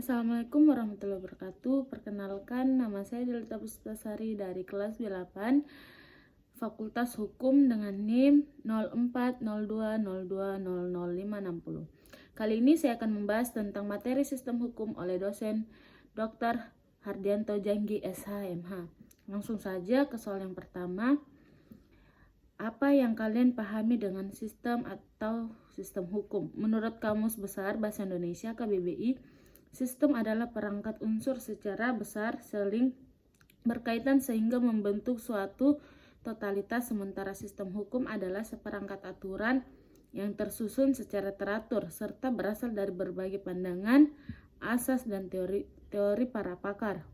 Assalamualaikum warahmatullahi wabarakatuh. Perkenalkan, nama saya Delta Puspitasari dari kelas B8 Fakultas Hukum dengan NIM 040202000560. Kali ini saya akan membahas tentang materi sistem hukum oleh dosen Dr. Hardianto Janggi SH.MH. Langsung saja ke soal yang pertama. Apa yang kalian pahami dengan sistem atau sistem hukum? Menurut Kamus Besar Bahasa Indonesia KBBI, sistem adalah perangkat unsur secara besar saling berkaitan sehingga membentuk suatu totalitas, sementara sistem hukum adalah seperangkat aturan yang tersusun secara teratur serta berasal dari berbagai pandangan, asas, dan teori para pakar.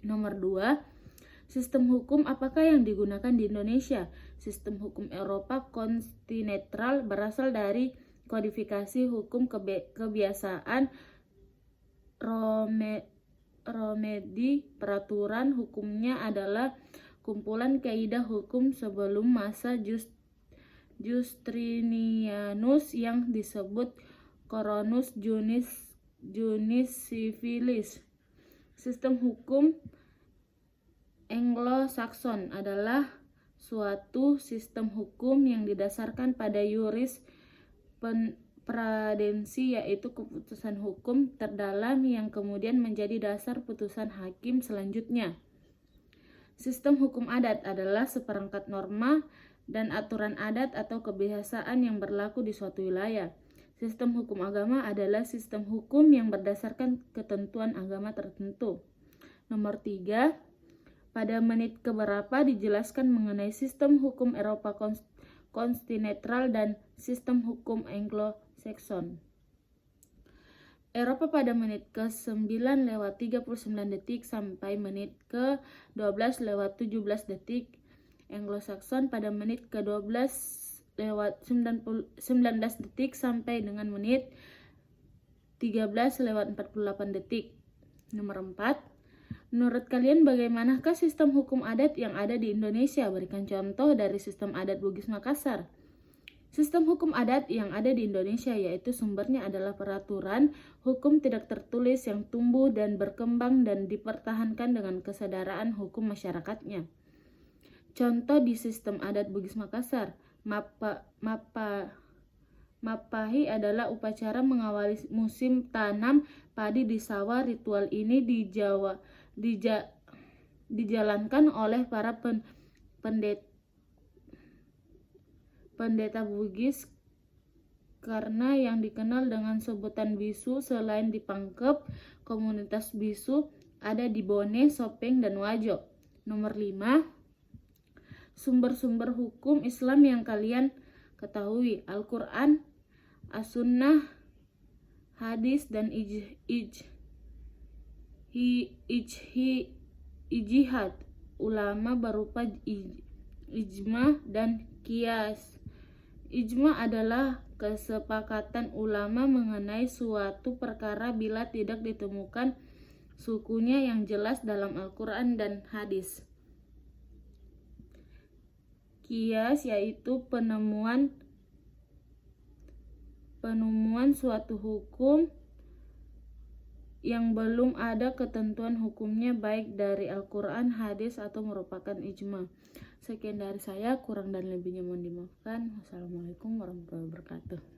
Nomor 2. Sistem hukum apakah yang digunakan di Indonesia? Sistem hukum Eropa kontinental berasal dari kodifikasi hukum kebiasaan Romedi. Peraturan hukumnya adalah kumpulan kaidah hukum sebelum masa Justinianus yang disebut Coronus Junis Civilis. Sistem hukum Anglo-Saxon adalah suatu sistem hukum yang didasarkan pada jurisprudensi, yaitu keputusan hukum terdalam yang kemudian menjadi dasar putusan hakim selanjutnya. Sistem hukum adat adalah seperangkat norma dan aturan adat atau kebiasaan yang berlaku di suatu wilayah. Sistem hukum agama adalah sistem hukum yang berdasarkan ketentuan agama tertentu. Nomor 3. Pada menit keberapa dijelaskan mengenai sistem hukum Eropa kontinental dan sistem hukum Anglo-Saxon. Eropa pada menit ke-9:39 sampai menit ke-12:17. Anglo-Saxon pada menit ke-12:19 sampai dengan menit 13:48. Nomor 4. Menurut kalian bagaimanakah sistem hukum adat yang ada di Indonesia? Berikan contoh dari sistem adat Bugis Makassar. Sistem hukum adat yang ada di Indonesia yaitu sumbernya adalah peraturan hukum tidak tertulis yang tumbuh dan berkembang dan dipertahankan dengan kesadaran hukum masyarakatnya. Contoh di sistem adat Bugis Makassar, Mapahi adalah upacara mengawali musim tanam padi di sawah. Ritual ini dijalankan oleh para pendeta Bugis karena yang dikenal dengan sebutan bisu. Selain di Pangkep, komunitas bisu ada di Bone, Sopeng, dan Wajo. Nomor 5. Sumber-sumber hukum Islam yang kalian ketahui: Al-Quran, As-Sunnah, hadis, dan ijtihad ulama berupa ijma dan qiyas. Ijma adalah kesepakatan ulama mengenai suatu perkara bila tidak ditemukan sukunya yang jelas dalam Al-Quran dan hadis. Qiyas yaitu penemuan suatu hukum yang belum ada ketentuan hukumnya baik dari Al-Quran, hadis, atau merupakan ijma. Sekian dari saya, kurang dan lebihnya mohon dimaafkan. Wassalamualaikum warahmatullahi wabarakatuh.